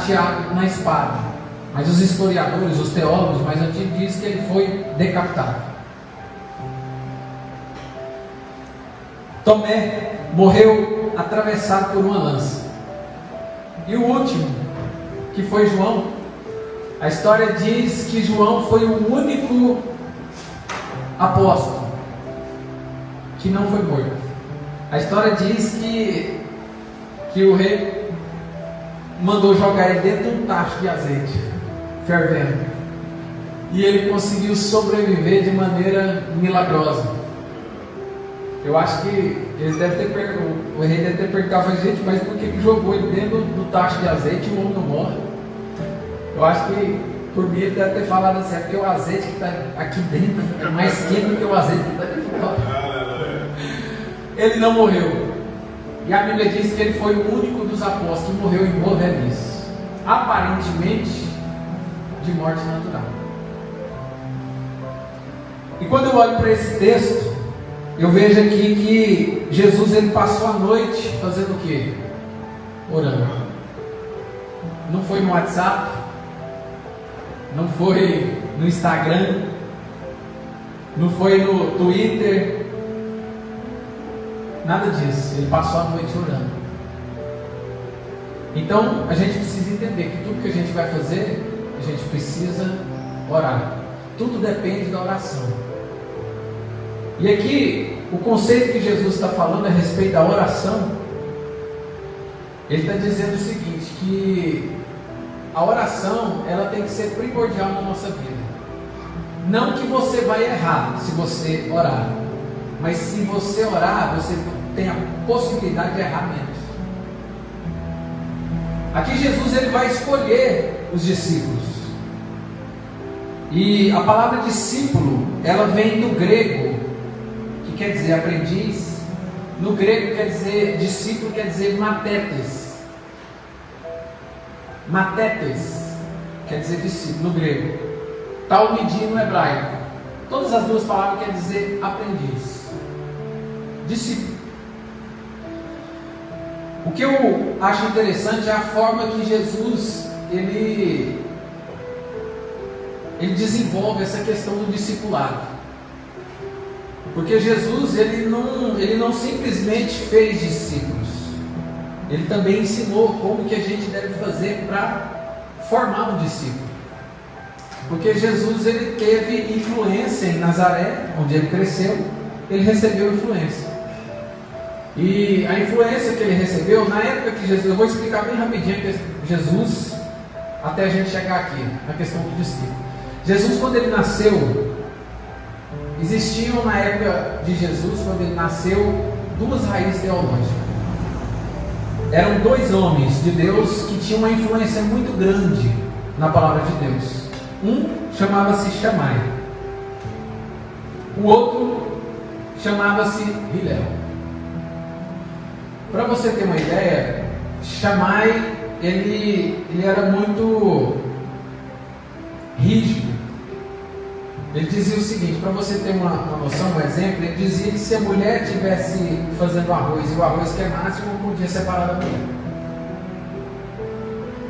Tiago na espada, mas os historiadores, os teólogos mais antigos dizem que ele foi decapitado. Tomé morreu atravessado por uma lança. E o último, que foi João, a história diz que João foi o único apóstolo que não foi morto. A história diz que o rei mandou jogar ele dentro de um tacho de azeite fervendo, e ele conseguiu sobreviver de maneira milagrosa. Eu acho que eles devem ter o rei deve ter perguntado a gente, mas por que jogou ele dentro do tacho de azeite e o homem não morre? Eu acho que por mim ele deve ter falado assim, é porque o azeite que está aqui dentro é mais quente do que o azeite que está de fora. Ele não morreu. E a Bíblia diz que ele foi o único dos apóstolos que morreu em boa velhice, aparentemente de morte natural. E quando eu olho para esse texto, eu vejo aqui que Jesus ele passou a noite fazendo o quê? Orando. Não foi no WhatsApp, não foi no Instagram, não foi no Twitter, nada disso. Ele passou a noite orando. Então a gente precisa entender que tudo que a gente vai fazer, a gente precisa orar. Tudo depende da oração. E aqui, o conceito que Jesus está falando a respeito da oração, ele está dizendo o seguinte, que a oração, ela tem que ser primordial na nossa vida. Não que você vai errar se você orar, mas se você orar, você tem a possibilidade de errar menos. Aqui Jesus ele vai escolher os discípulos. E a palavra discípulo, ela vem do grego, que quer dizer aprendiz. No grego quer dizer, discípulo quer dizer matetes. Matetes quer dizer discípulo no grego. Talmidi no hebraico. Todas as duas palavras quer dizer aprendiz. Discípulo. O que eu acho interessante é a forma que Jesus ele desenvolve essa questão do discipulado. Porque Jesus ele não simplesmente fez discípulos, ele também ensinou como que a gente deve fazer para formar um discípulo. Porque Jesus ele teve influência em Nazaré, onde ele cresceu, ele recebeu influência. E a influência que ele recebeu, na época que Jesus, eu vou explicar bem rapidinho que Jesus, até a gente chegar aqui, na questão do discípulo. Jesus, quando ele nasceu, existiam na época de Jesus, quando ele nasceu, duas raízes teológicas. Eram dois homens de Deus que tinham uma influência muito grande na palavra de Deus. Um chamava-se Shammai, o outro chamava-se Hillel. Para você ter uma ideia, Shammai ele era muito rígido. Ele dizia o seguinte, para você ter uma noção, um exemplo, ele dizia que se a mulher estivesse fazendo arroz e o arroz queimasse, não podia separar da mulher.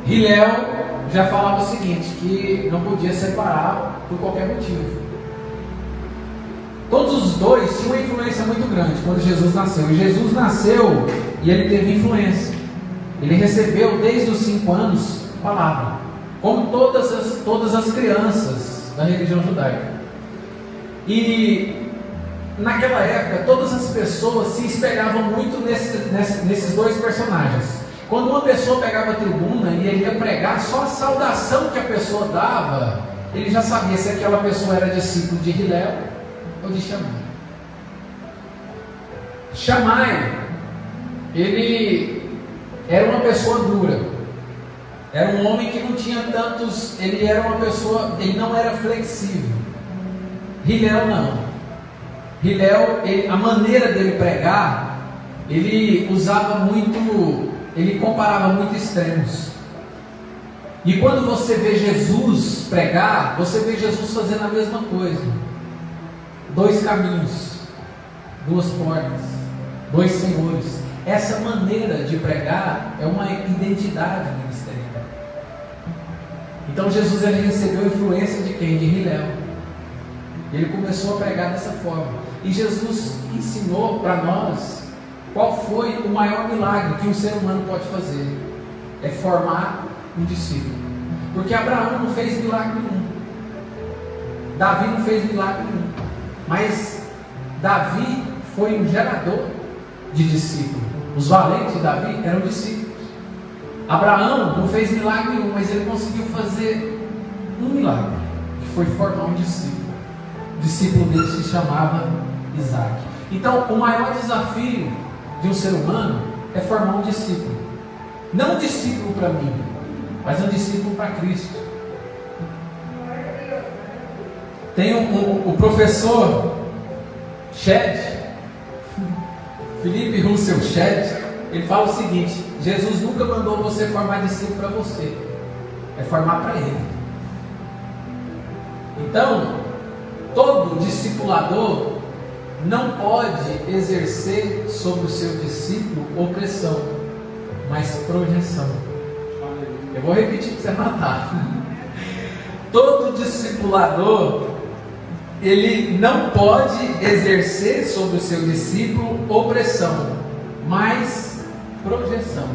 Hillel já falava o seguinte, que não podia separar por qualquer motivo. Todos os dois tinham uma influência muito grande quando Jesus nasceu. E Jesus nasceu e ele teve influência. Ele recebeu desde os 5 anos a palavra, como todas as crianças da religião judaica. E naquela época todas as pessoas se espelhavam muito nesses dois personagens. Quando uma pessoa pegava a tribuna e ele ia pregar, só a saudação que a pessoa dava, ele já sabia se aquela pessoa era discípulo de Hillel ou de Shammai. Shammai, ele era uma pessoa dura, era um homem que não tinha tantos, ele não era flexível. Hillel não. Hillel, a maneira dele pregar, ele comparava muito extremos. E quando você vê Jesus pregar, você vê Jesus fazendo a mesma coisa. 2 caminhos, 2 portas, 2 senhores. Essa maneira de pregar é uma identidade ministerial. Então Jesus ele recebeu a influência de quem? De Hilel. Ele começou a pregar dessa forma. E Jesus ensinou para nós qual foi o maior milagre que um ser humano pode fazer. É formar um discípulo. Porque Abraão não fez milagre nenhum. Davi não fez milagre nenhum. Mas Davi foi um gerador de discípulos. Os valentes de Davi eram discípulos. Abraão não fez milagre nenhum, mas ele conseguiu fazer um milagre, que foi formar um discípulo. O discípulo dele se chamava Isaac. Então, o maior desafio de um ser humano é formar um discípulo. Não um discípulo para mim, mas um discípulo para Cristo. Tem o professor Shedd, Felipe Russell Shedd, ele fala o seguinte: Jesus nunca mandou você formar discípulo para você, é formar para Ele. Então, todo discipulador não pode exercer sobre o seu discípulo opressão, mas projeção. Eu vou repetir para você matar. Todo discipulador, ele não pode exercer sobre o seu discípulo opressão, mas projeção.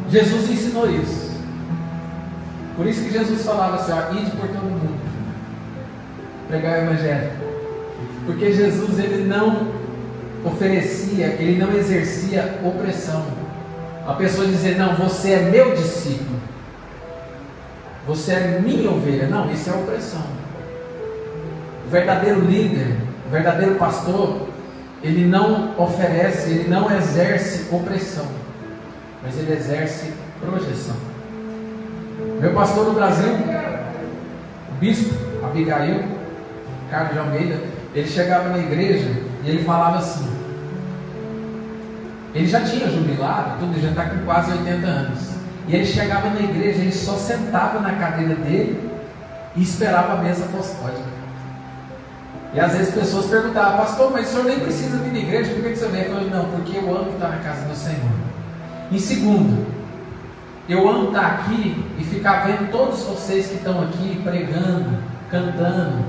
Jesus ensinou isso. Por isso que Jesus falava assim: ide por todo mundo, pregar o evangelho. Porque Jesus ele não oferecia, ele não exercia opressão. A pessoa dizer: não, você é meu discípulo, você é minha ovelha. Não, isso é opressão. O verdadeiro líder, o verdadeiro pastor, ele não oferece, ele não exerce opressão, mas ele exerce projeção. Meu pastor no Brasil, o bispo Abigail, Carlos de Almeida, ele chegava na igreja e ele falava assim, ele já tinha jubilado, tudo, já está com quase 80 anos, e ele chegava na igreja, ele só sentava na cadeira dele e esperava a mesa apostólica. E às vezes pessoas perguntavam: pastor, mas o senhor nem precisa vir na igreja, por que você vem? Eu falei: não, porque eu amo estar na casa do Senhor. Em segundo, eu amo estar aqui e ficar vendo todos vocês que estão aqui pregando, cantando,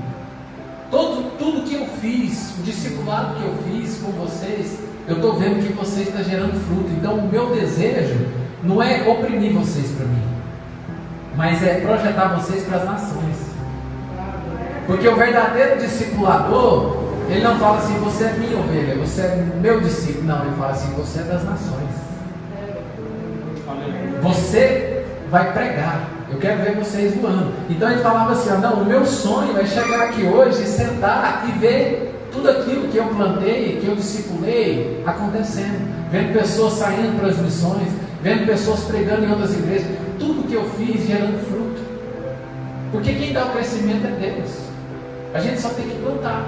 tudo que eu fiz, o discipulado que eu fiz com vocês, eu estou vendo que vocês estão gerando fruto. Então o meu desejo não é oprimir vocês para mim, mas é projetar vocês para as nações. Porque o verdadeiro discipulador, ele não fala assim: você é minha ovelha, você é meu discípulo. Não, ele fala assim: você é das nações. Você vai pregar. Eu quero ver vocês voando. Então ele falava assim: não, o meu sonho é chegar aqui hoje, sentar e ver tudo aquilo que eu plantei, que eu discipulei acontecendo. Vendo pessoas saindo para as missões, vendo pessoas pregando em outras igrejas. Tudo que eu fiz gerando fruto. Porque quem dá o crescimento é Deus. A gente só tem que plantar,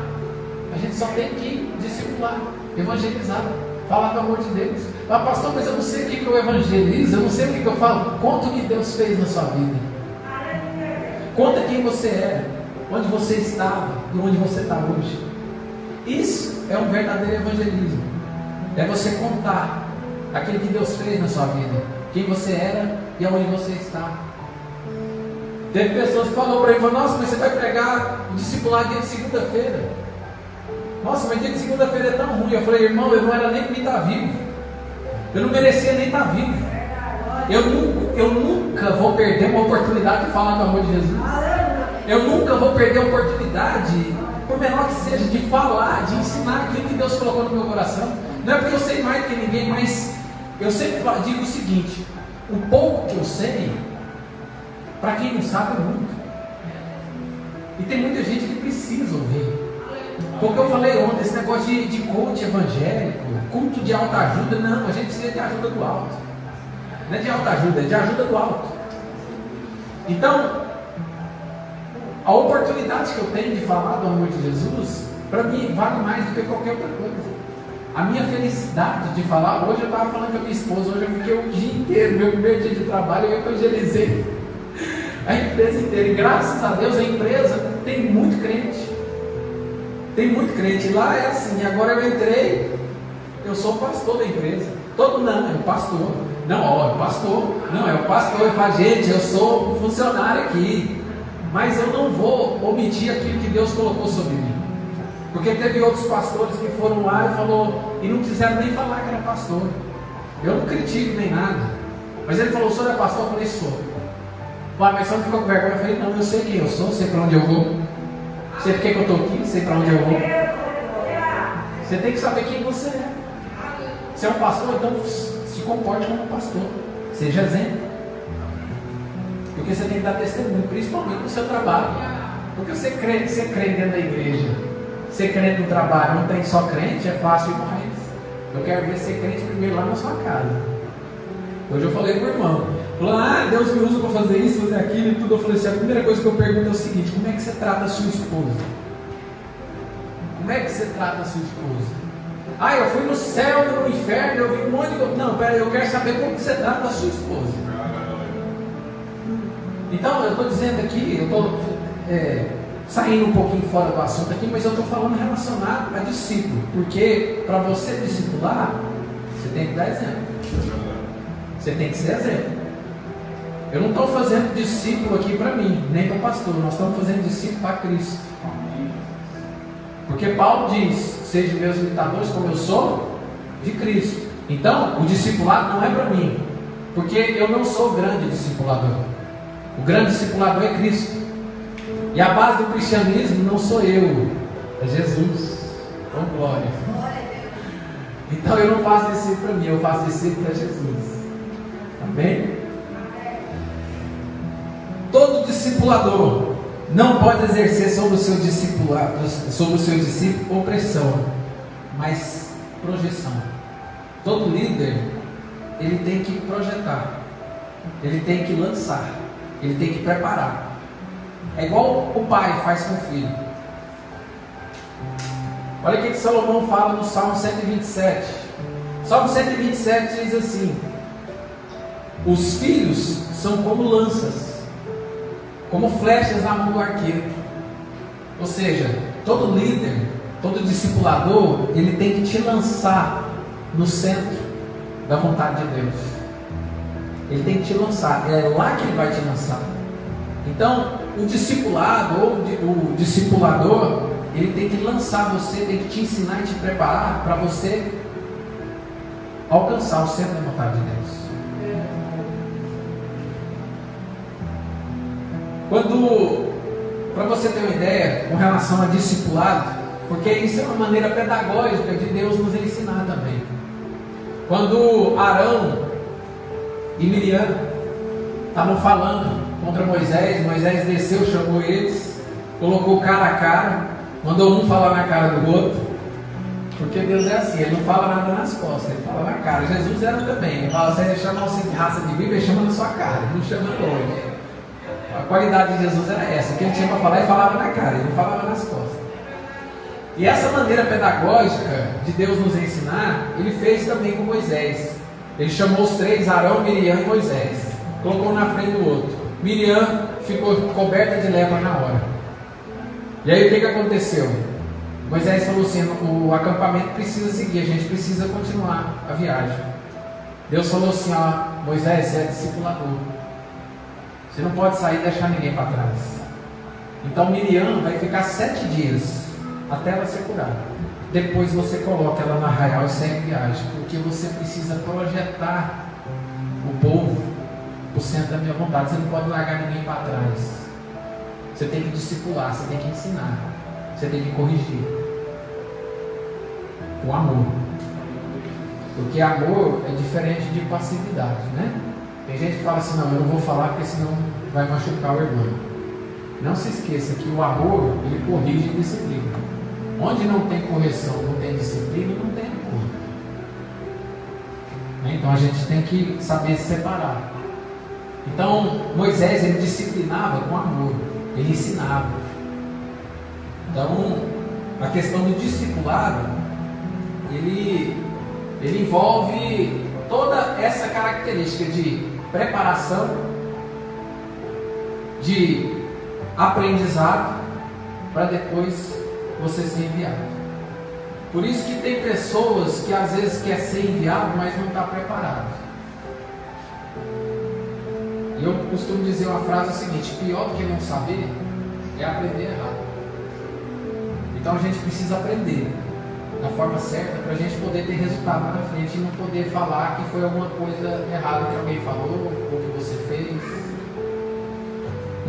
a gente só tem que discipular, evangelizar, falar do amor de Deus. Mas pastor, mas eu não sei o que eu evangelizo, eu não sei o que eu falo. Conta o que Deus fez na sua vida. Conta quem você era, onde você estava e onde você está hoje. Isso é um verdadeiro evangelismo. É você contar aquilo que Deus fez na sua vida, quem você era e aonde você está. Teve pessoas que falaram para ele: nossa, mas você vai pregar o discipulado dia de segunda-feira. Nossa, mas dia de segunda-feira é tão ruim. Eu falei: irmão, eu não era nem para estar vivo. Eu não merecia nem estar vivo. Eu nunca vou perder uma oportunidade de falar do amor de Jesus. Eu nunca vou perder a oportunidade, por menor que seja, de falar, de ensinar aquilo que Deus colocou no meu coração. Não é porque eu sei mais do que ninguém, mas eu sempre digo o seguinte: o pouco que eu sei, para quem não sabe, é muito. E tem muita gente que precisa ouvir. Porque eu falei ontem, esse negócio de coach evangélico, culto de alta ajuda, não, a gente precisa de ajuda do alto. Não é de alta ajuda, é de ajuda do alto. Então, a oportunidade que eu tenho de falar do amor de Jesus, para mim, vale mais do que qualquer outra coisa. A minha felicidade de falar, hoje eu estava falando com a minha esposa, hoje eu fiquei o dia inteiro, meu primeiro dia de trabalho, eu evangelizei a empresa inteira. E graças a Deus a empresa tem muito crente. Tem muito crente. Lá é assim, agora eu entrei, eu sou pastor da empresa. Todo não, é pastor. Não, ó, o pastor. Não, é o pastor. Ele fala, gente, eu sou um funcionário aqui, mas eu não vou omitir aquilo que Deus colocou sobre mim. Porque teve outros pastores que foram lá e não quiseram nem falar que era pastor. Eu não critico nem nada. Mas ele falou, o senhor é pastor? Eu falei, sou. Mas você não ficou com vergonha? Eu falei, não, eu sei quem eu sou, sei para onde eu vou. Sei porque que eu estou aqui, sei para onde eu vou. Você tem que saber quem você é. Você é um pastor, então se comporte como um pastor. Seja exemplo. Porque você tem que dar testemunho, principalmente no seu trabalho. Porque você crê dentro da igreja. Ser crente no trabalho, não tem só crente, é fácil demais. Eu quero ver ser crente primeiro lá na sua casa. Hoje eu falei com o irmão. Falou, Deus me usa para fazer isso, fazer aquilo e tudo. Eu falei assim, a primeira coisa que eu pergunto é o seguinte: como é que você trata a sua esposa? Como é que você trata a sua esposa? Eu fui no céu e no inferno, eu vi um monte de coisa. Não, peraí, eu quero saber como que você trata a sua esposa. Então, eu estou dizendo aqui, eu estou saindo um pouquinho fora do assunto aqui, mas eu estou falando relacionado a discípulo. Porque para você discipular, você tem que dar exemplo. Você tem que ser exemplo. Eu não estou fazendo discípulo aqui para mim, nem para o pastor. Nós estamos fazendo discípulo para Cristo. Porque Paulo diz, sejam meus imitadores como eu sou de Cristo. Então, o discipulado não é para mim. Porque eu não sou o grande discipulador. O grande discipulador é Cristo. E a base do cristianismo não sou eu, é Jesus. Oh, glória. Então eu não faço discípulo para mim, eu faço discípulo para Jesus. Amém? Todo discipulador não pode exercer sobre o seu discípulo opressão, mas projeção. Todo líder, ele tem que projetar, ele tem que lançar, ele tem que preparar. É igual o pai faz com o filho. Olha o que Salomão fala no Salmo 127. Salmo 127 diz assim: os filhos são como lanças, como flechas na mão do arqueiro. Ou seja, todo líder, todo discipulador, ele tem que te lançar no centro da vontade de Deus. Ele tem que te lançar, é lá que ele vai te lançar. Então, o discipulado ou o discipulador, ele tem que lançar você, tem que te ensinar e te preparar para você alcançar o centro da vontade de Deus. Para você ter uma ideia com relação a discipulado, porque isso é uma maneira pedagógica de Deus nos ensinar também. Quando Arão e Miriam estavam falando contra Moisés, Moisés desceu, chamou eles, colocou cara a cara, mandou um falar na cara do outro, porque Deus é assim, ele não fala nada nas costas, ele fala na cara. Jesus era também, ele fala, você chama você de raça de Bíblia, ele chama na sua cara, ele não chama longe. A qualidade de Jesus era essa, que ele tinha para falar, ele falava na cara, ele não falava nas costas. E essa maneira pedagógica de Deus nos ensinar, ele fez também com Moisés. Ele chamou os três, Arão, Miriam e Moisés, colocou um na frente do outro. Miriam ficou coberta de lepra na hora. E aí o que aconteceu? Moisés falou assim, o acampamento precisa seguir, a gente precisa continuar a viagem. Deus falou assim, Moisés, você é discipulador, você não pode sair e deixar ninguém para trás. Então Miriam vai ficar 7 dias até ela ser curada. Depois você coloca ela na arraial e segue viagem, porque você precisa projetar o povo o centro da minha vontade. Você não pode largar ninguém para trás. Você tem que discipular, você tem que ensinar, você tem que corrigir com amor, porque amor é diferente de passividade, né? Tem gente que fala assim, não, eu não vou falar porque senão vai machucar o irmão. Não se esqueça que o amor, ele corrige e disciplina. Onde não tem correção, não tem disciplina, não tem amor. Então a gente tem que saber se separar. Então Moisés, ele disciplinava com amor, ele ensinava. Então a questão do discipulado, ele envolve toda essa característica de preparação, de aprendizado, para depois você ser enviado. Por isso que tem pessoas que às vezes quer ser enviado, mas não está preparado. E eu costumo dizer uma frase seguinte: pior do que não saber é aprender errado. Então a gente precisa aprender da forma certa para a gente poder ter resultado lá na frente e não poder falar que foi alguma coisa errada que alguém falou ou que você fez.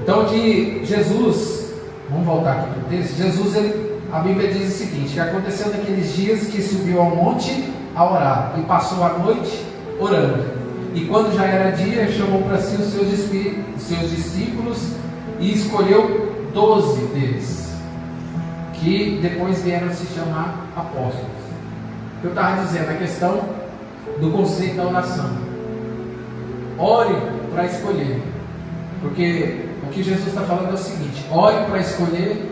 Então aqui Jesus, vamos voltar aqui para o texto. Jesus, a Bíblia diz o seguinte: que aconteceu naqueles dias que subiu ao monte a orar e passou a noite orando. E quando já era dia, chamou para si os seus discípulos e escolheu 12 deles, que depois vieram se chamar apóstolos. O que eu estava dizendo, a questão do conceito da oração. Ore para escolher, porque o que Jesus está falando é o seguinte: ore para escolher,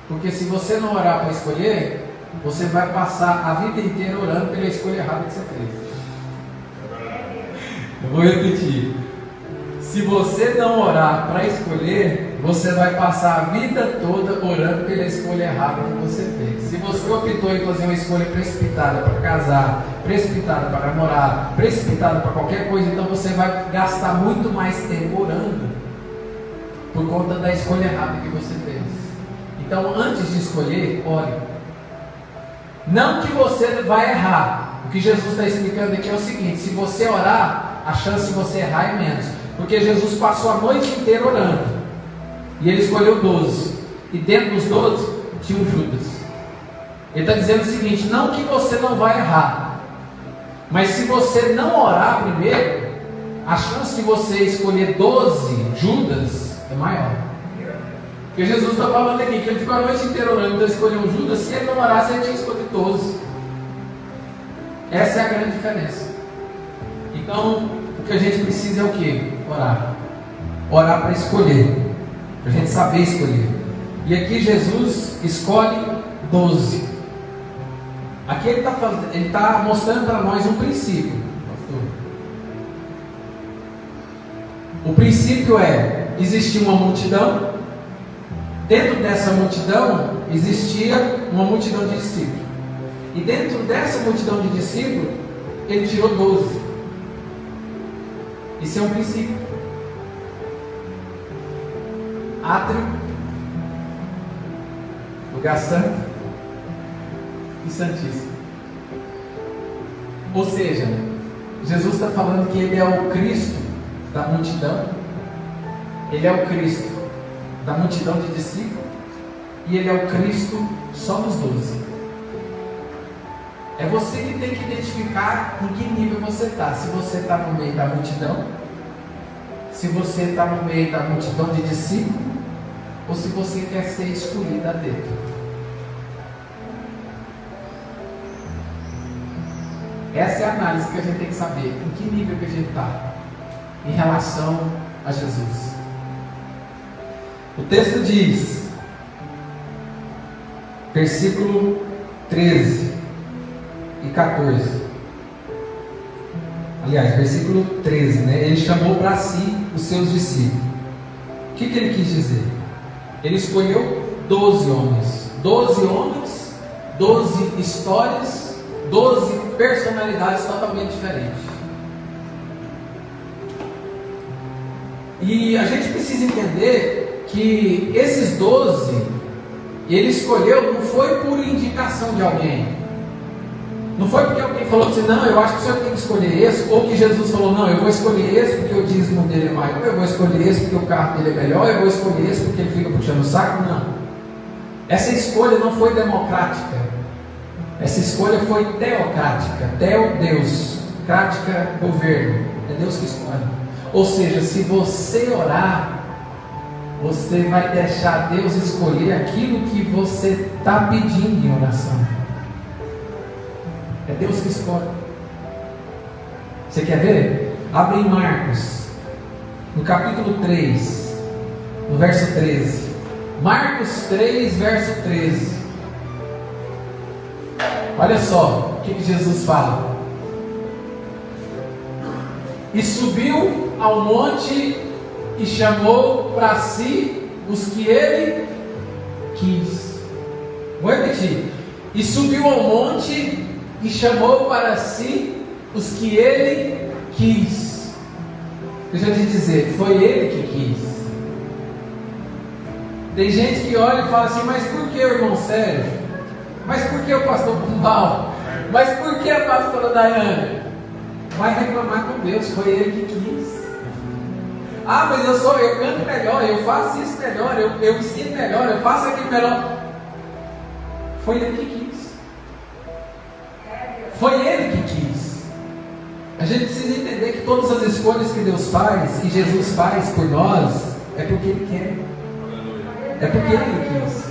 porque se você não orar para escolher, você vai passar a vida inteira orando pela escolha errada que você fez. Eu vou repetir: se você não orar para escolher, você vai passar a vida toda orando pela escolha errada que você fez. Se você optou em fazer uma escolha precipitada para casar, precipitada para namorar, precipitada para qualquer coisa, então você vai gastar muito mais tempo orando por conta da escolha errada que você fez. Então, antes de escolher, ore. Não que você vai errar. O que Jesus está explicando aqui é o seguinte: se você orar, a chance de você errar é menos. Porque Jesus passou a noite inteira orando. E ele escolheu 12. E dentro dos 12 tinha o Judas. Ele está dizendo o seguinte: não que você não vai errar, mas se você não orar primeiro, a chance de você escolher 12 Judas é maior. Porque Jesus está falando aqui que ele ficou a noite inteira orando, então escolheu um Judas. Se ele não orasse, ele tinha escolhido 12. Essa é a grande diferença. Então, o que a gente precisa é o quê? Orar. Orar para escolher, para a gente saber escolher. E aqui Jesus escolhe 12. Aqui ele está mostrando para nós um princípio. O princípio é: existia uma multidão. Dentro dessa multidão existia uma multidão de discípulos. E dentro dessa multidão de discípulos, ele tirou 12. Isso é um princípio. Átrio, lugar santo e santíssimo. Ou seja, Jesus está falando que ele é o Cristo da multidão. Ele é o Cristo da multidão de discípulos. E ele é o Cristo só dos 12. É você que tem que identificar em que nível você está. Se você está no meio da multidão, se você está no meio da multidão de discípulos, ou se você quer ser escolhido a dedo. Essa é a análise que a gente tem que saber. Em que nível que a gente está em relação a Jesus. O texto diz, versículo 13 e 14. Aliás, versículo 13, né? Ele chamou para si os seus discípulos. O que ele quis dizer? Ele escolheu 12 homens. 12 homens, 12 histórias, 12 personalidades totalmente diferentes. E a gente precisa entender que esses 12, ele escolheu, não foi por indicação de alguém. Não foi porque alguém falou assim: não, eu acho que o senhor tem que escolher esse. Ou que Jesus falou: não, eu vou escolher esse porque o dízimo dele é maior. Eu vou escolher esse porque o carro dele é melhor. Eu vou escolher esse porque ele fica puxando o saco. Não. Essa escolha não foi democrática. Essa escolha foi teocrática. Teo, Deus. Crática, governo. É Deus que escolhe. Ou seja, se você orar, você vai deixar Deus escolher aquilo que você está pedindo em oração. É Deus que escolhe. Você quer ver? Abre em Marcos, no capítulo 3, no verso 13. Marcos 3, verso 13. Olha só o que Jesus fala. E subiu ao monte e chamou para si os que ele quis. Vou repetir. E subiu ao monte e chamou para si os que ele quis. Deixa eu te dizer, foi Ele que quis. Tem gente que olha e fala assim, mas por que o irmão Sérgio? Mas por que o pastor Pombal? Mas por que a pastora Daiane? Vai reclamar com Deus, foi Ele que quis. Ah, mas eu canto melhor, eu faço isso melhor, eu ensino melhor, eu faço aquilo melhor. Foi Ele que quis. Foi Ele que quis. A gente precisa entender que todas as escolhas que Deus faz, que Jesus faz por nós, é porque Ele quer. É porque Ele quis.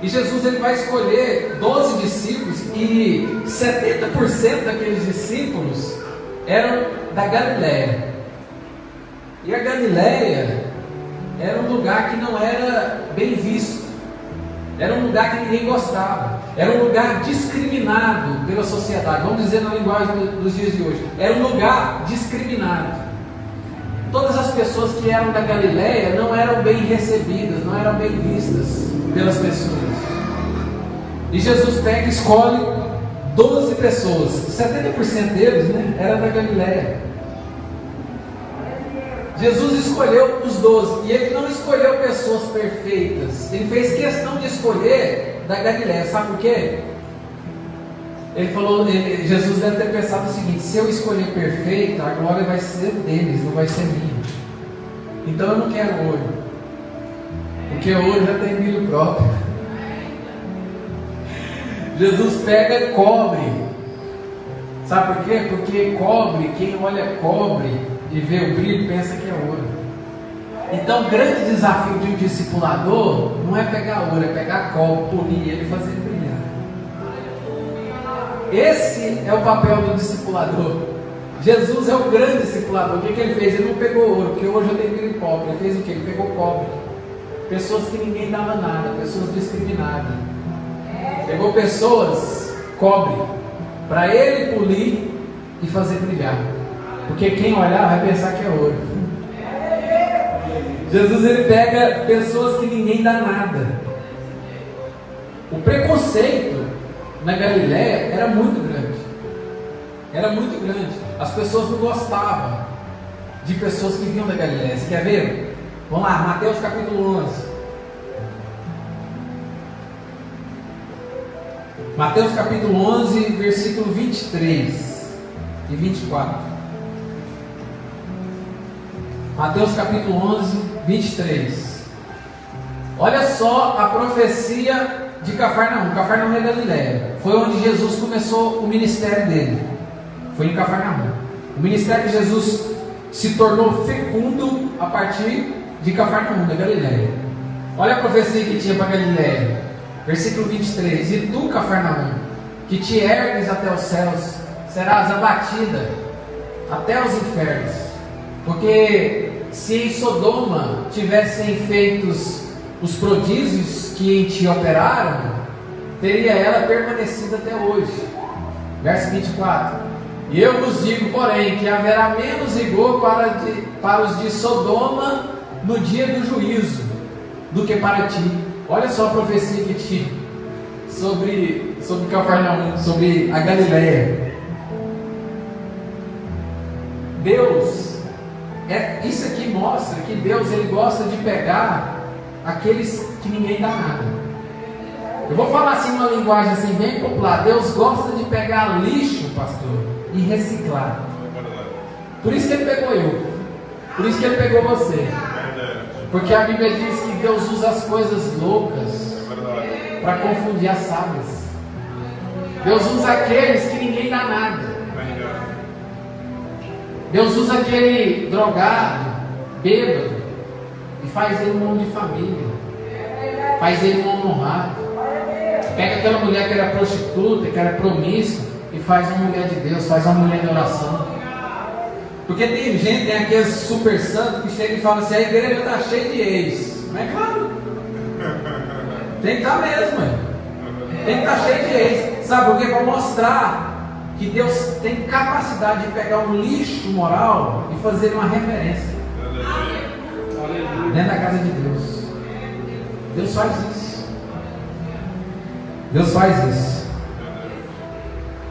E Jesus ele vai escolher 12 discípulos e 70% daqueles discípulos eram da Galileia. E a Galileia era um lugar que não era bem visto. Era um lugar que ninguém gostava. Era um lugar discriminado pela sociedade. Vamos dizer na linguagem dos dias de hoje. Era um lugar discriminado. Todas as pessoas que eram da Galileia não eram bem recebidas, não eram bem vistas pelas pessoas. E Jesus pega e escolhe 12 pessoas. 70% deles, era da Galileia. Jesus escolheu os 12. E Ele não escolheu pessoas perfeitas. Ele fez questão de escolher da Galileia. Sabe por quê? Ele falou, Jesus deve ter pensado o seguinte: se eu escolher perfeito, a glória vai ser deles, não vai ser minha. Então eu não quero ouro, porque ouro já tem milho próprio. Jesus pega cobre. Sabe por quê? Porque cobre, quem olha cobre e vê o brilho, pensa que é ouro. Então o grande desafio de um discipulador não é pegar ouro, é pegar cobre, polir ele e fazer brilhar. Esse é o papel do discipulador. Jesus é o grande discipulador. O que ele fez? Ele não pegou ouro, porque hoje eu tenho brilho pobre. Ele fez o que? Ele pegou cobre. Pessoas que ninguém dava nada, pessoas discriminadas. Pegou pessoas, cobre, para ele polir e fazer brilhar. Porque quem olhar vai pensar que é ouro. Jesus ele pega pessoas que ninguém dá nada. O preconceito na Galileia era muito grande. Era muito grande. As pessoas não gostavam de pessoas que vinham da Galileia. Você quer ver? Vamos lá, Mateus capítulo 11. Mateus capítulo 11, versículo 23 e 24. Mateus capítulo 11, 23. Olha só a profecia de Cafarnaum. Cafarnaum é Galileia. Foi onde Jesus começou o ministério dele. Foi em Cafarnaum. O ministério de Jesus se tornou fecundo a partir de Cafarnaum, da Galileia. Olha a profecia que tinha para Galileia. Versículo 23. E tu, Cafarnaum, que te ergues até os céus, serás abatida até os infernos. Porque se em Sodoma tivessem feitos os prodígios que em ti operaram, teria ela permanecido até hoje. Verso 24. E eu vos digo, porém, que haverá menos rigor para os de Sodoma no dia do juízo, do que para ti. Olha só a profecia que tinha sobre Cafarnaum, sobre a Galileia. Deus, isso aqui mostra que Deus ele gosta de pegar aqueles que ninguém dá nada. Eu vou falar assim uma linguagem assim bem popular. Deus gosta de pegar lixo, pastor, e reciclar. Por isso que Ele pegou eu. Por isso que Ele pegou você. Porque a Bíblia diz que Deus usa as coisas loucas para confundir as sábias. Deus usa aqueles que ninguém dá nada. Deus usa aquele drogado, bêbado, e faz ele um homem de família. Faz ele um homem honrado. Pega aquela mulher que era prostituta, que era promíscua, e faz uma mulher de Deus, faz uma mulher de oração. Porque tem gente, tem aqueles super santos que chega e fala assim: a igreja está cheia de ex. Não é claro? Tem que estar mesmo, tem que estar cheio de ex. Sabe por quê? Para mostrar que Deus tem capacidade de pegar um lixo moral e fazer uma referência dentro da casa de Deus. Deus faz isso. Deus faz isso.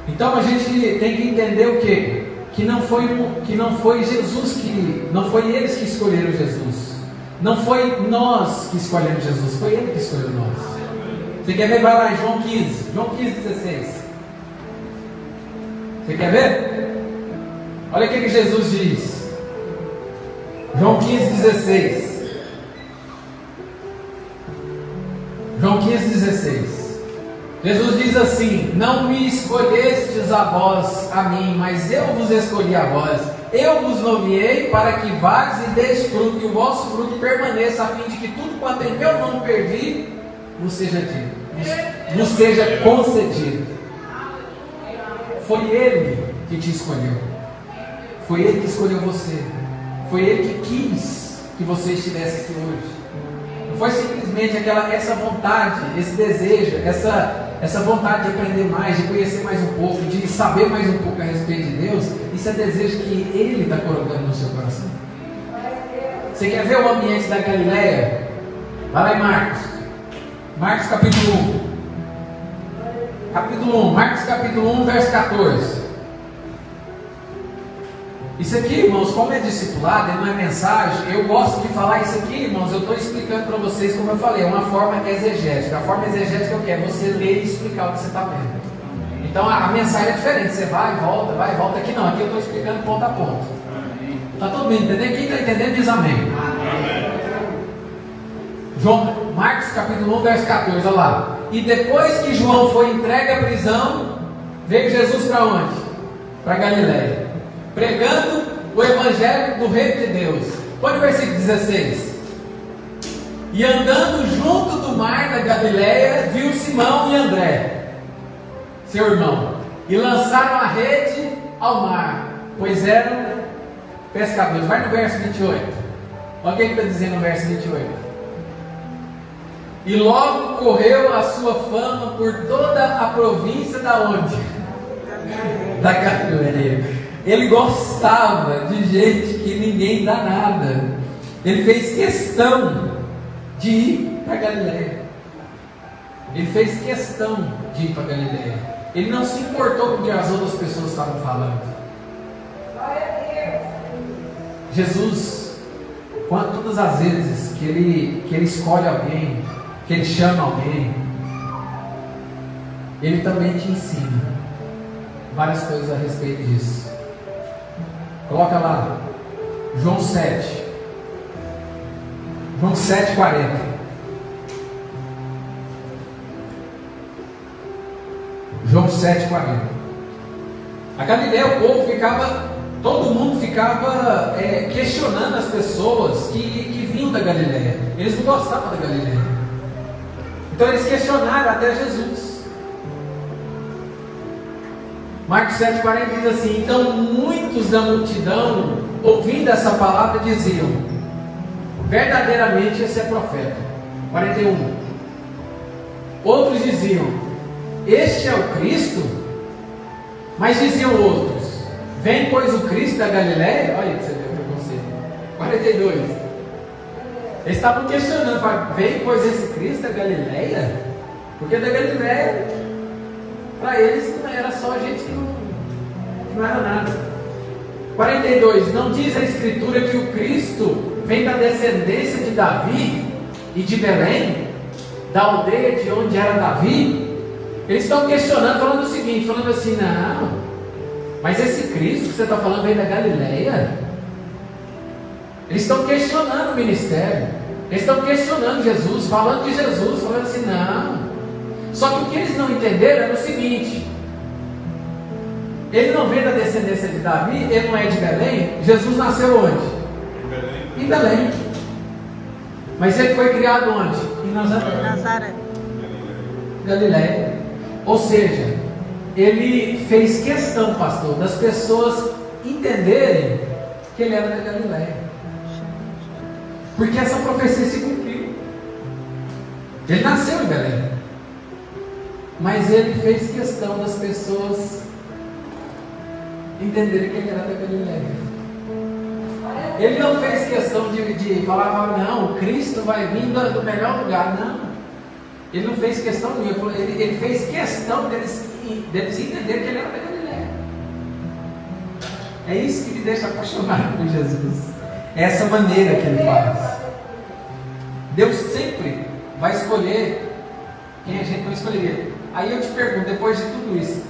Então a gente tem que entender o quê? que não foi Jesus não foi eles que escolheram Jesus. Não foi nós que escolhemos Jesus, foi Ele que escolheu nós. Você quer ver? Vai lá em João 15, João 15, 16. Você quer ver? Olha o que Jesus diz. João 15, 16. João 15, 16. Jesus diz assim: não me escolhestes a vós, a mim, mas eu vos escolhi a vós. Eu vos nomeei para que vás e deis fruto, e o vosso fruto permaneça, a fim de que tudo quanto em meu nome perdi, vos seja dito, vos seja concedido. Foi Ele que te escolheu. Foi Ele que escolheu você. Foi Ele que quis que você estivesse aqui hoje. Não foi simplesmente essa vontade, esse desejo, essa vontade de aprender mais, de conhecer mais um pouco, de saber mais um pouco a respeito de Deus. Isso é desejo que Ele está colocando no seu coração. Você quer ver o ambiente da Galileia? Vai lá em Marcos. Marcos capítulo 1. Capítulo 1. Marcos capítulo 1, verso 14. Isso aqui, irmãos, como é discipulado, não é mensagem, eu gosto de falar isso aqui, irmãos, eu estou explicando para vocês, como eu falei, é uma forma exegética. A forma exegética é o que? É você ler e explicar o que você está vendo. Então a mensagem é diferente, você vai e volta, aqui não, aqui eu estou explicando ponto a ponto. Está todo mundo entendendo? Quem está entendendo diz amém. Marcos capítulo 1, verso 14, olha lá. E depois que João foi entregue à prisão, veio Jesus para onde? Para Galileia, pregando o evangelho do reino de Deus. Põe o versículo 16. E andando junto do mar da Galileia, viu Simão e André, seu irmão, e lançaram a rede ao mar, pois eram pescadores. Vai no verso 28. Olha o que está dizendo no verso 28. E logo correu a sua fama por toda a província da onde? Da Galileia. Ele gostava de gente que ninguém dá nada. Ele fez questão de ir para Galileia. Ele fez questão de ir para Galileia. Ele não se importou com o que as outras pessoas estavam falando. Jesus, todas as vezes que ele escolhe alguém, que Ele chama alguém, Ele também te ensina várias coisas a respeito disso. Coloca lá, João 7. João 7,40. João 7,40. A Galileia, o povo todo mundo ficava questionando as pessoas que vinham da Galileia. Eles não gostavam da Galileia. Então eles questionaram até Jesus. Marcos 7,40 diz assim: então muitos da multidão, ouvindo essa palavra, diziam: verdadeiramente esse é profeta. 41. Outros diziam: este é o Cristo. Mas diziam outros: vem pois o Cristo da Galileia. Olha que você vê o preconceito. 42. Eles estavam questionando: vem pois esse Cristo da Galileia? Porque da Galileia, para eles, não era só gente que não era nada. 42. Não diz a Escritura que o Cristo vem da descendência de Davi e de Belém, da aldeia de onde era Davi? Eles estão questionando, falando o seguinte, falando assim: não, mas esse Cristo que você está falando vem da Galileia? Eles estão questionando o ministério, eles estão questionando Jesus, falando de Jesus, falando assim: não. Só que o que eles não entenderam era o seguinte: ele não vem da descendência de Davi, ele não é de Belém. Jesus nasceu onde? Em Belém. Mas ele foi criado onde? Em Nazaré. Galileia. Ou seja, ele fez questão, pastor, das pessoas entenderem que ele era da Galileia. Porque essa profecia se cumpriu. Ele nasceu em Belém, mas ele fez questão das pessoas entenderem que ele era da Galileia. Ele não fez questão de falar: não, o Cristo vai vir do melhor lugar. Não. Ele não fez questão nenhuma. Ele fez questão deles entenderem que ele era da Galileia. É isso que me deixa apaixonado por Jesus. É essa maneira que Ele faz. Deus sempre vai escolher quem a gente não escolheria. Aí eu te pergunto, depois de tudo isso,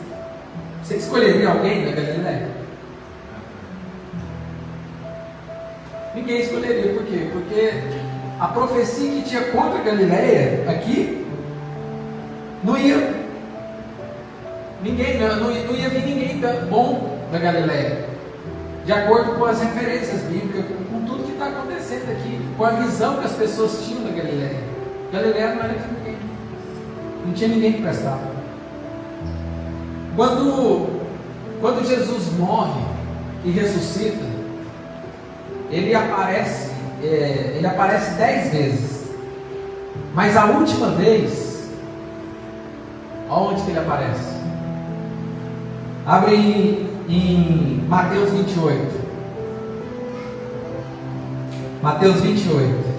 você escolheria alguém da Galileia? Ninguém escolheria. Por quê? Porque a profecia que tinha contra a Galileia aqui não ia vir ninguém bom da Galileia, de acordo com as referências bíblicas, com tudo que está acontecendo aqui, com a visão que as pessoas tinham da Galileia. Galileia não era de ninguém, não tinha ninguém que prestava. Quando Jesus morre e ressuscita, ele aparece 10 vezes, mas a última vez, aonde que ele aparece? Abre em Mateus 28. Mateus 28.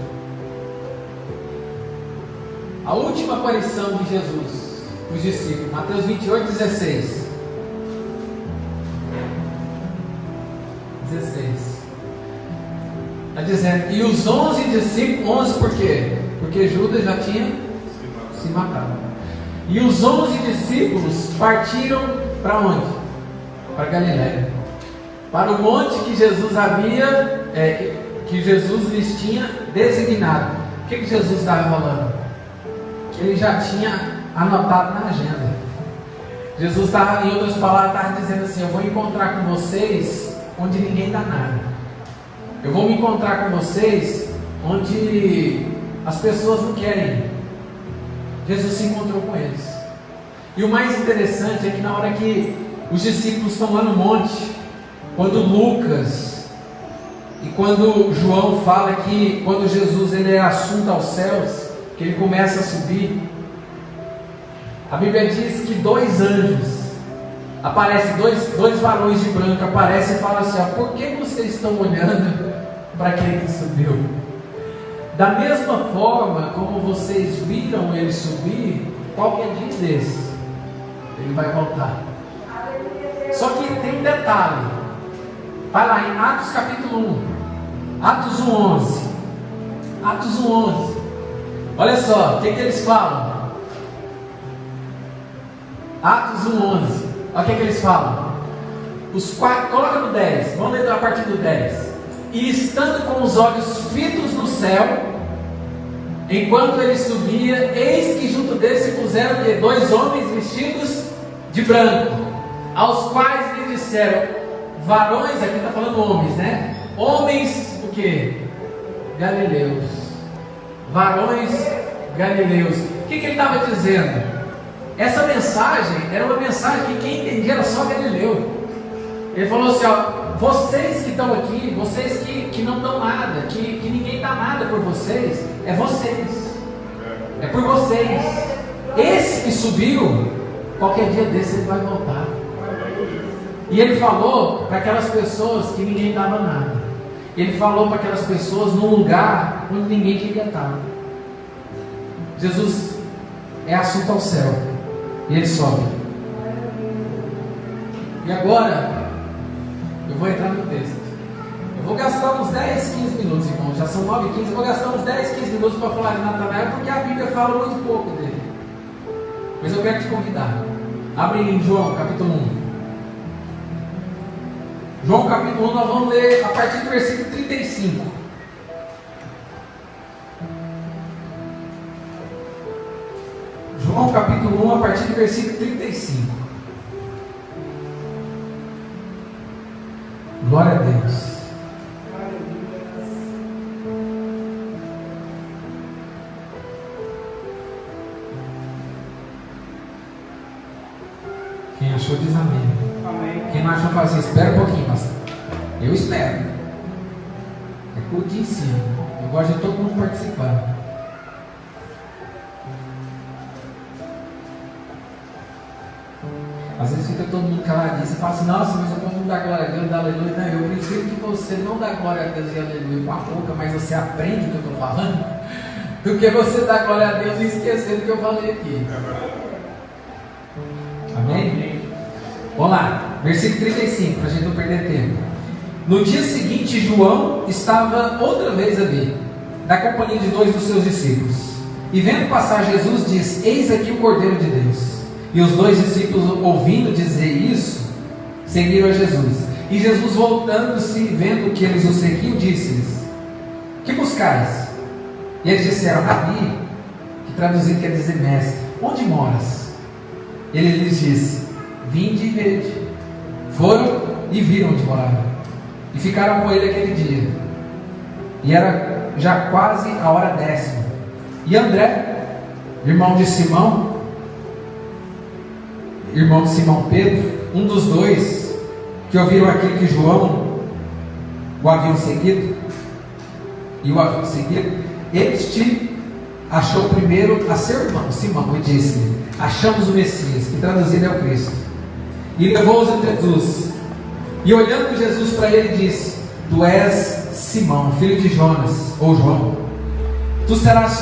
A última aparição de Jesus para os discípulos. Mateus 28, 16. 16. Está dizendo, e os 11 discípulos, 11 por quê? Porque Judas já tinha se matado. E os 11 discípulos partiram para onde? Para Galiléia, para o monte que Jesus que Jesus lhes tinha designado. O que Jesus estava falando? Que ele já tinha anotado na agenda. Jesus estava, em outras palavras, estava dizendo assim: eu vou encontrar com vocês onde ninguém dá nada. Eu vou me encontrar com vocês onde as pessoas não querem ir. Jesus se encontrou com eles. E o mais interessante é que na hora que os discípulos estão lá no monte, quando Lucas e quando João fala que quando Jesus ele é assunto aos céus, que ele começa a subir, a Bíblia diz que 2 anjos aparecem, dois varões de branco aparecem e falam assim: ó, por que vocês estão olhando para aquele que subiu? Da mesma forma como vocês viram ele subir, qualquer dia desses ele vai voltar. Só que tem um detalhe. Vai lá em Atos capítulo 1. Atos 1:11. Atos 1:11. Olha só, o que eles falam? Atos 1:11. Olha o que eles falam. Coloca no 10. Vamos ler a partir do 10. E estando com os olhos fitos no céu, enquanto ele subia, eis que junto dele se puseram 2 homens vestidos de branco, aos quais lhe disseram: varões, aqui está falando homens, né? Homens, o que? Galileus. Varões galileus. O que ele estava dizendo? Essa mensagem era uma mensagem que quem entendia era só Galileu. Ele falou assim: ó, vocês que estão aqui, vocês que não dão nada, que ninguém dá nada por vocês, é vocês, é por vocês. Esse que subiu, qualquer dia desse ele vai voltar. E ele falou para aquelas pessoas que ninguém dava nada. Ele falou para aquelas pessoas num lugar onde ninguém queria estar. Jesus é assunto ao céu. E ele sobe. E agora eu vou entrar no texto. Eu vou gastar uns 10, 15 minutos, irmãos. Já são 9h15. Eu vou gastar uns 10, 15 minutos para falar de Natanael, porque a Bíblia fala muito pouco dele. Mas eu quero te convidar. Abre em João capítulo 1. João capítulo 1, nós vamos ler a partir do versículo 35. João capítulo 1, a partir do versículo 35. Glória a Deus. Quem achou diz amém. Quem não achou fala assim: espera um pouquinho, pastor. Eu espero. É culto de ensino. Eu gosto de todo mundo participar. Às vezes fica todo mundo caladinho. Você fala assim: nossa, mas eu posso não dar glória a Deus, dar aleluia. Não, eu prefiro que você não dá glória a Deus e aleluia com a boca, mas você aprende o que eu estou falando, do que você dar glória a Deus e esquecer do que eu falei aqui. Amém? Vamos lá. Versículo 35, para a gente não perder tempo. No dia seguinte, João estava outra vez ali, na companhia de 2 dos seus discípulos. E vendo passar Jesus, diz: eis aqui o Cordeiro de Deus. E os 2 discípulos, ouvindo dizer isso, seguiram a Jesus. E Jesus, voltando-se, vendo que eles o seguiam, disse-lhes: que buscais? E eles disseram: Rabi, que traduzido quer dizer mestre, onde moras? Ele lhes disse: vinde e vede. Foram e viram onde morava, e ficaram com ele aquele dia. E era já quase a hora 10ª. E André, irmão de Simão Pedro, um dos 2 que ouviram aquilo que João o haviam seguido, este achou primeiro a seu irmão Simão e disse-lhe: achamos o Messias, que traduzido é o Cristo. E levou-os a Jesus. E olhando Jesus para ele, disse: tu és Simão, filho de Jonas, ou João. Tu serás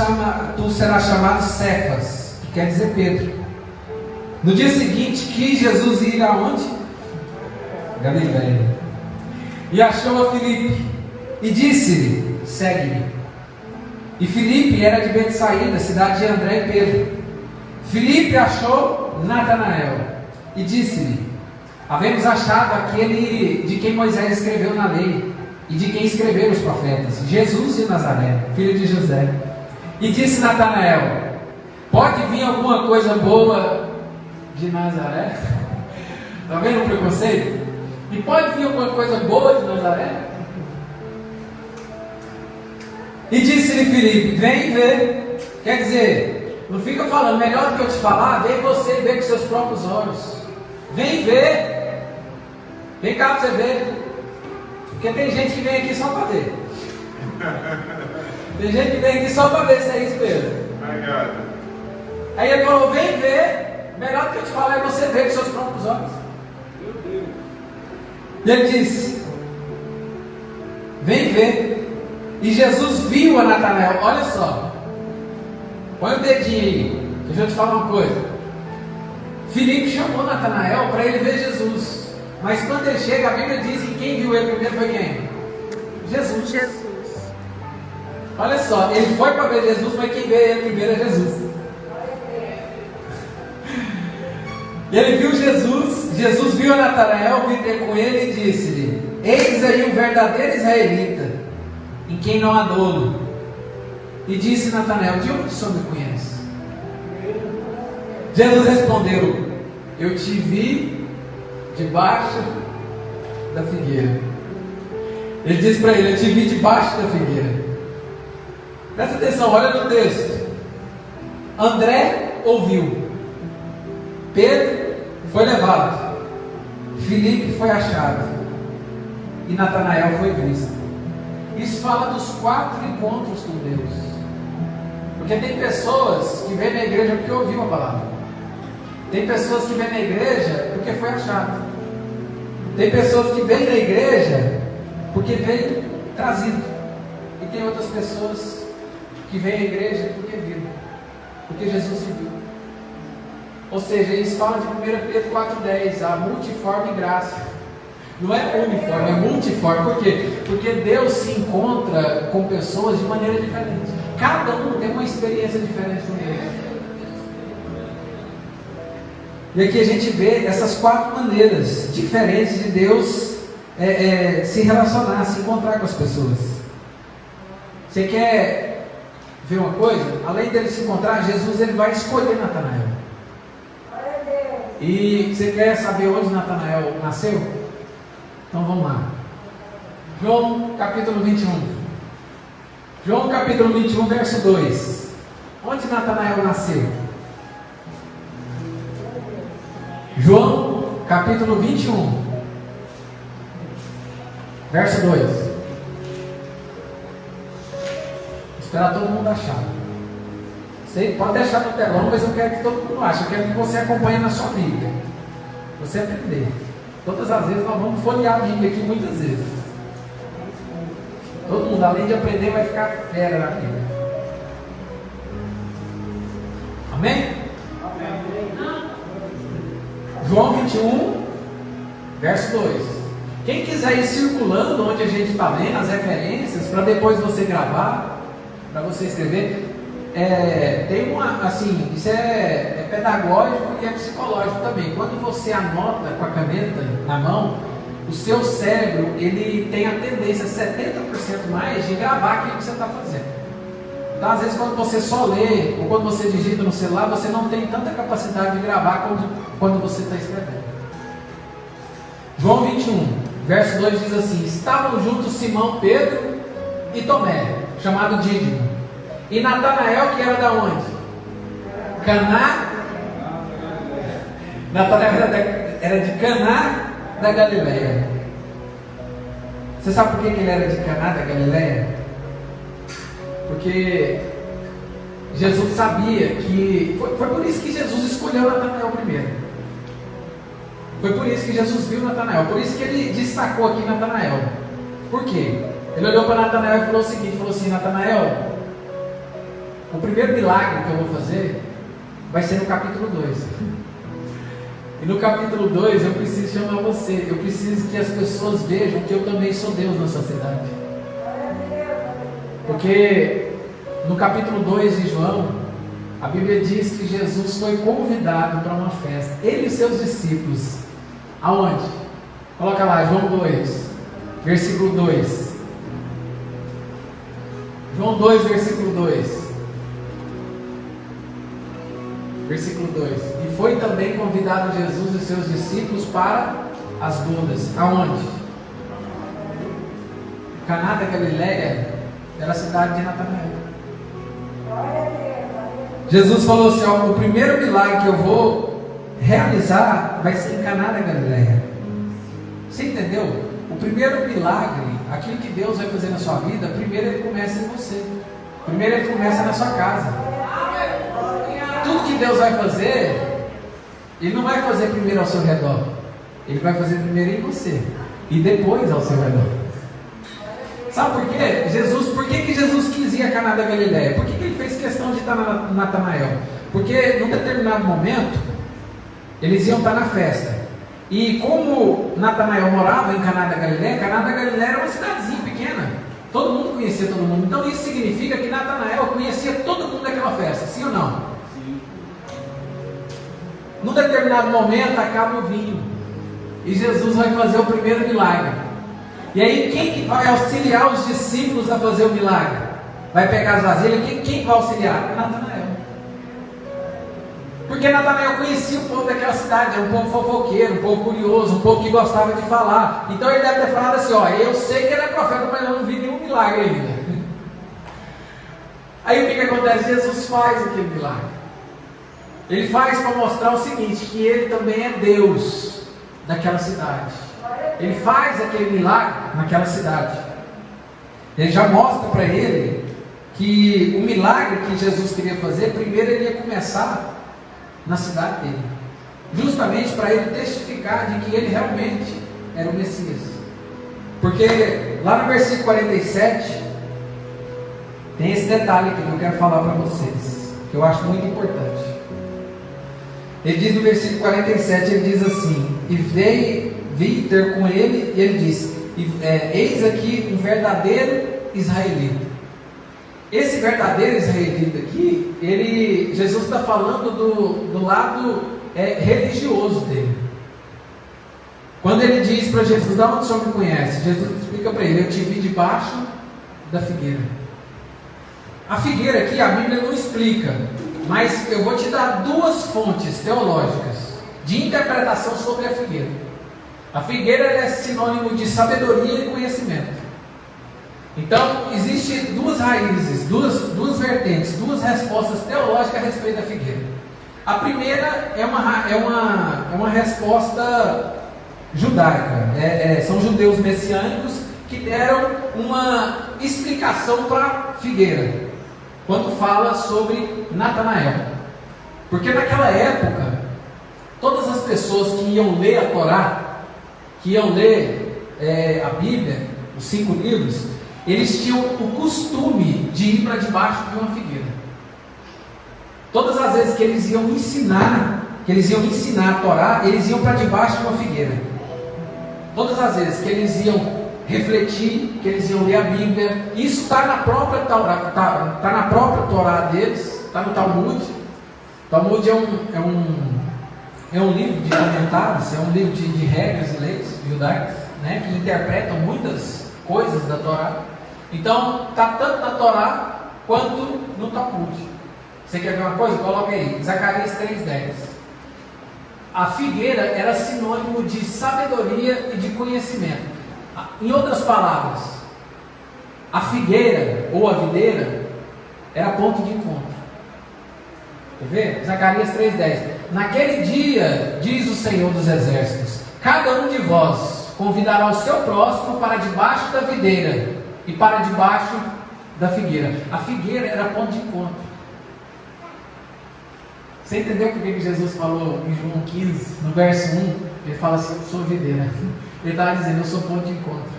chamado Cefas, que quer dizer Pedro. No dia seguinte, quis Jesus ir aonde? Galileia. E achou a Filipe e disse-lhe: segue-me. E Filipe era de Betsaída, cidade de André e Pedro. Filipe achou Natanael e disse-lhe: havemos achado aquele de quem Moisés escreveu na lei e de quem escreveram os profetas, Jesus de Nazaré, filho de José. E disse Natanael: pode vir alguma coisa boa de Nazaré? Está vendo o preconceito? E pode vir alguma coisa boa de Nazaré? E disse-lhe Filipe: vem ver. Quer dizer, não fica falando, melhor do que eu te falar, vem você ver com seus próprios olhos. Vem ver. Vem cá para você ver. Porque tem gente que vem aqui só para ver. Tem gente que vem aqui só para ver se é isso mesmo. Aí ele falou: vem ver. Melhor do que eu te falar é você ver com seus próprios olhos. E ele disse: vem ver. E Jesus viu a Natanael. Olha só, põe o dedinho aí, deixa eu te falar uma coisa. Filipe chamou Natanael para ele ver Jesus. Mas quando ele chega, a Bíblia diz que quem viu ele primeiro foi quem? Jesus. Olha só, ele foi para ver Jesus, mas quem vê ele primeiro é Jesus. E ele viu Jesus. Jesus viu a Natanael vir ter com ele e disse-lhe: eis aí um verdadeiro israelita, em quem não há dolo. E disse Natanael: de onde o senhor me conhece? Jesus respondeu: eu te vi debaixo da figueira. Ele disse para ele: eu te vi debaixo da figueira. Presta atenção, olha no texto. André ouviu, Pedro foi levado, Filipe foi achado e Natanael foi visto. Isso fala dos 4 encontros com Deus. Porque tem pessoas que vêm na igreja porque ouviu a palavra. Tem pessoas que vêm na igreja porque foi achado. Tem pessoas que vêm na igreja porque veio trazido. E tem outras pessoas que vêm à igreja porque viram. Porque Jesus se viu. Ou seja, isso fala de 1 Pedro 4,10, a multiforme graça. Não é uniforme, é multiforme. Por quê? Porque Deus se encontra com pessoas de maneira diferente. Cada um tem uma experiência diferente com Deus. E aqui a gente vê essas 4 maneiras diferentes de Deus se relacionar, se encontrar com as pessoas. Você quer ver uma coisa? Além dele se encontrar, Jesus ele vai escolher Natanael. E você quer saber onde Natanael nasceu? Então vamos lá. João capítulo 21. João capítulo 21, verso 2. Onde Natanael nasceu? João capítulo 21, verso 2. Vou esperar todo mundo achar. Você pode deixar no telão, mas eu quero que todo mundo ache. Eu quero que você acompanhe na sua Bíblia. Você aprender. Todas as vezes nós vamos folhear a Bíblia aqui muitas vezes. Todo mundo, além de aprender, vai ficar fera na Bíblia. Amém? Amém. João 21, Verso 2. Quem quiser ir circulando onde a gente está lendo, as referências, para depois você gravar, para você escrever, tem uma, assim, isso é pedagógico e é psicológico também. Quando você anota com a caneta na mão, o seu cérebro, ele tem a tendência 70% mais de gravar aquilo que você está fazendo. Então, às vezes, quando você só lê, ou quando você digita no celular, você não tem tanta capacidade de gravar quando você está escrevendo. João 21, verso 2 diz assim: estavam juntos Simão, Pedro e Tomé, chamado Dídimo, e Natanael, que era da onde? Caná. Natanael era de Caná da Galileia. Você sabe por que ele era de Caná da Galileia? Porque Jesus sabia que... Foi por isso que Jesus escolheu Natanael primeiro. Foi por isso que Jesus viu Natanael. Por isso que ele destacou aqui Natanael. Por quê? Ele olhou para Natanael e falou o seguinte, falou assim: Natanael, o primeiro milagre que eu vou fazer vai ser no capítulo 2. E no capítulo 2 eu preciso chamar você. Eu preciso que as pessoas vejam que eu também sou Deus na sociedade. Porque no capítulo 2 de João, a Bíblia diz que Jesus foi convidado para uma festa. Ele e seus discípulos. Aonde? Coloca lá, João 2, versículo 2. João 2, versículo 2. Versículo 2. E foi também convidado Jesus e seus discípulos para as bodas. Aonde? Caná da Galileia era a cidade de Natanael. Jesus falou assim: ó, o primeiro milagre que eu vou realizar vai ser em Caná da Galileia. Você entendeu? O primeiro milagre, aquilo que Deus vai fazer na sua vida, primeiro ele começa em você. Primeiro ele começa na sua casa. Tudo que Deus vai fazer, Ele não vai fazer primeiro ao seu redor. Ele vai fazer primeiro em você e depois ao seu redor. Sabe por quê? Por que Jesus quis ir a Caná da Galileia? Por que ele fez questão de estar na Natanael? Porque num determinado momento eles iam estar na festa. E como Natanael morava em Caná da Galileia era uma cidadezinha pequena. Todo mundo conhecia todo mundo. Então isso significa que Natanael conhecia todo mundo daquela festa, sim ou não? Sim. Num determinado momento acaba o vinho. E Jesus vai fazer o primeiro milagre. E aí quem que vai auxiliar os discípulos a fazer o milagre? Vai pegar as vasilhas, quem vai auxiliar? Natanael. Porque Natanael conhecia o povo daquela cidade, era um povo fofoqueiro, um povo curioso, um povo que gostava de falar. Então ele deve ter falado assim: ó, eu sei que ele é profeta, mas eu não vi nenhum milagre ainda. Aí o que acontece? Jesus faz aquele milagre. Ele faz para mostrar o seguinte, que ele também é Deus daquela cidade. Ele faz aquele milagre naquela cidade. Ele já mostra para ele que o milagre que Jesus queria fazer, primeiro ele ia começar na cidade dele, justamente para ele testificar de que ele realmente era o Messias. Porque lá no versículo 47 tem esse detalhe aqui que eu quero falar para vocês, que eu acho muito importante. Ele diz no versículo 47, ele diz assim: e vi ter com ele, e ele diz: eis aqui um verdadeiro israelita. Esse verdadeiro israelita aqui, Jesus está falando do lado religioso dele. Quando ele diz para Jesus: da onde o senhor me conhece? Jesus explica para ele: eu te vi debaixo da figueira. A figueira aqui, a Bíblia não explica, mas eu vou te dar duas fontes teológicas de interpretação sobre a figueira. A figueira é sinônimo de sabedoria e conhecimento. Então, existem duas raízes, duas vertentes, duas respostas teológicas a respeito da figueira. A primeira é uma resposta judaica. São judeus messiânicos que deram uma explicação para a figueira, quando fala sobre Natanael. Porque naquela época, todas as pessoas que iam ler a Torá, que iam ler a Bíblia, os 5 livros, eles tinham o costume de ir para debaixo de uma figueira. Todas as vezes que eles iam ensinar a Torá, eles iam para debaixo de uma figueira. Todas as vezes que eles iam refletir, que eles iam ler a Bíblia, isso está na própria Torá, tá na própria Torá deles, está no Talmud. Talmud é um livro de comentários, é um livro de regras e leis judaicas, né, que interpretam muitas coisas da Torá. Então, está tanto na Torá quanto no Talmud. Você quer ver uma coisa? Coloca aí, Zacarias 3,10. A figueira era sinônimo de sabedoria e de conhecimento. Em outras palavras, a figueira ou a videira era ponto de encontro. Quer ver? Zacarias 3,10. Naquele dia, diz o Senhor dos Exércitos, cada um de vós convidará o seu próximo para debaixo da videira e para debaixo da figueira. A figueira era ponto de encontro. Você entendeu por que Jesus falou em João 15, no verso 1? Ele fala assim: eu sou videira. Ele estava dizendo: eu sou ponto de encontro.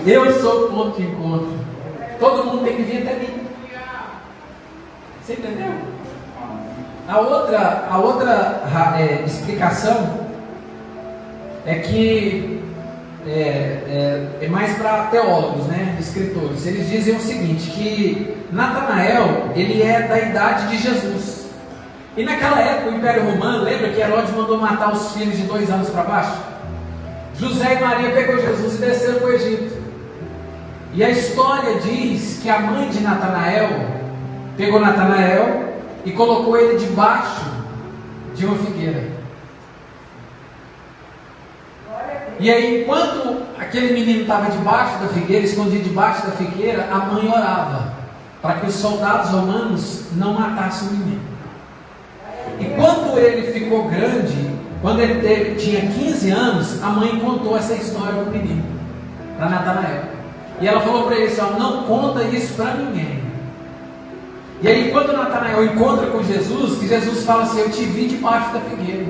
Eu sou ponto de encontro. Todo mundo tem que vir até mim. Você entendeu? A outra explicação é que é mais para teólogos, né, escritores. Eles dizem o seguinte, que Natanael, ele é da idade de Jesus. E naquela época o Império Romano, lembra que Herodes mandou matar os filhos de 2 anos para baixo? José e Maria pegou Jesus e desceram para o Egito. E a história diz que a mãe de Natanael pegou Natanael e colocou ele debaixo de uma figueira. E aí, enquanto aquele menino estava debaixo da figueira, escondido debaixo da figueira, a mãe orava para que os soldados romanos não matassem o menino. E quando ele ficou grande, quando ele tinha 15 anos, a mãe contou essa história do menino para Natanael. E ela falou para ele assim: ó, não conta isso para ninguém. E aí, quando Natanael encontra com Jesus, que Jesus fala assim: eu te vi debaixo da figueira.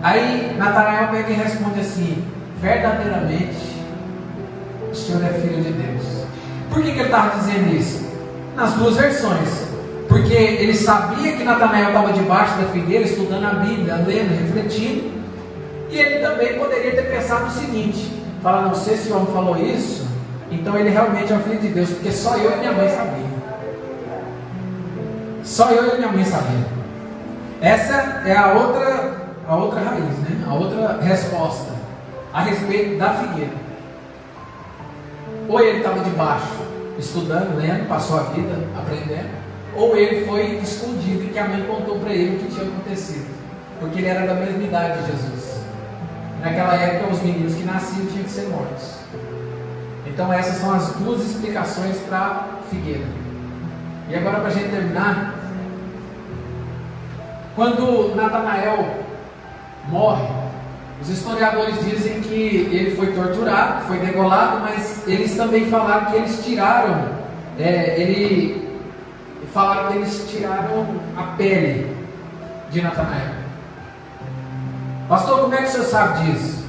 Aí Natanael pega e responde assim: verdadeiramente o Senhor é filho de Deus. Por que ele estava dizendo isso? Nas duas versões. Porque ele sabia que Natanael estava debaixo da figueira, estudando a Bíblia, lendo, refletindo. E ele também poderia ter pensado o seguinte: fala, não sei se o homem falou isso, então ele realmente é o filho de Deus, porque só eu e minha mãe sabiam. Só eu e minha mãe sabiam. Essa é a outra raiz, né? A outra resposta a respeito da figueira. Ou ele estava debaixo, estudando, lendo, passou a vida aprendendo, ou ele foi escondido e que a mãe contou para ele o que tinha acontecido, porque ele era da mesma idade de Jesus. Naquela época, os meninos que nasciam tinham que ser mortos. Então essas são as duas explicações para a figueira. E agora, para a gente terminar, quando Natanael morre, os historiadores dizem que ele foi torturado, foi degolado, mas eles também falaram que eles tiraram, a pele de Natanael. Pastor, como é que o senhor sabe disso?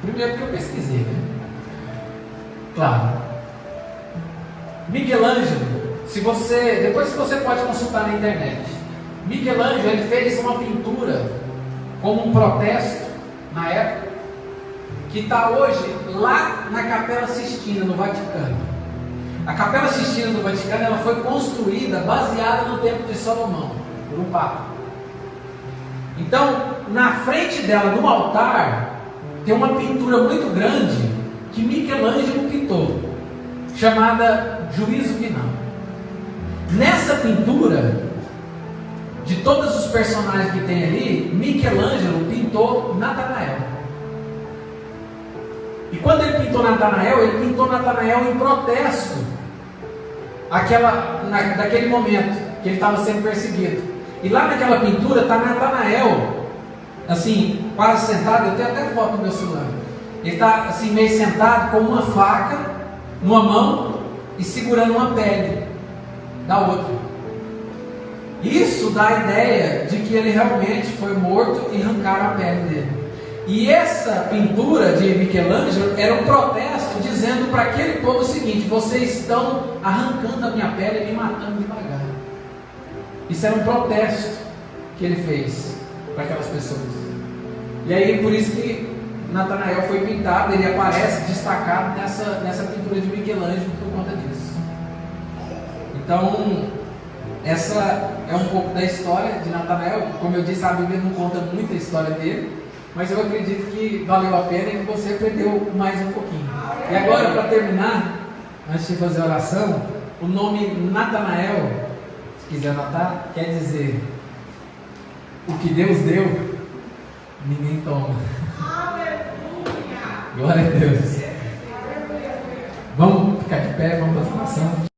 Primeiro que eu pesquisei, né? Claro. Michelangelo, depois você pode consultar na internet. Michelangelo, ele fez uma pintura como um protesto na época, que está hoje lá na Capela Sistina, no Vaticano. A Capela Sistina do Vaticano, ela foi construída baseada no Templo de Salomão, por um papa. Então, na frente dela, no altar, tem uma pintura muito grande que Michelangelo pintou, chamada Juízo Final. Nessa pintura, de todos os personagens que tem ali, Michelangelo pintou Natanael. E quando ele pintou Natanael em protesto daquele momento que ele estava sendo perseguido. E lá naquela pintura está Natanael, assim, quase sentado. Eu tenho até foto no meu celular. Ele está assim, meio sentado com uma faca numa mão e segurando uma pele da outra. Isso dá a ideia de que ele realmente foi morto e arrancaram a pele dele. E essa pintura de Michelangelo era um protesto dizendo para aquele povo o seguinte: vocês estão arrancando a minha pele e me matando devagar. Isso era um protesto que ele fez para aquelas pessoas. E aí por isso que Natanael foi pintado, ele aparece destacado nessa pintura de Michelangelo por conta disso. Então, essa é um pouco da história de Natanael. Como eu disse, a Bíblia não conta muita história dele, mas eu acredito que valeu a pena e você aprendeu mais um pouquinho. E agora, para terminar, antes de fazer a oração, o nome Natanael, se quiser anotar, quer dizer: o que Deus deu, ninguém toma. Glória a Deus. Vamos ficar de pé, vamos fazer oração.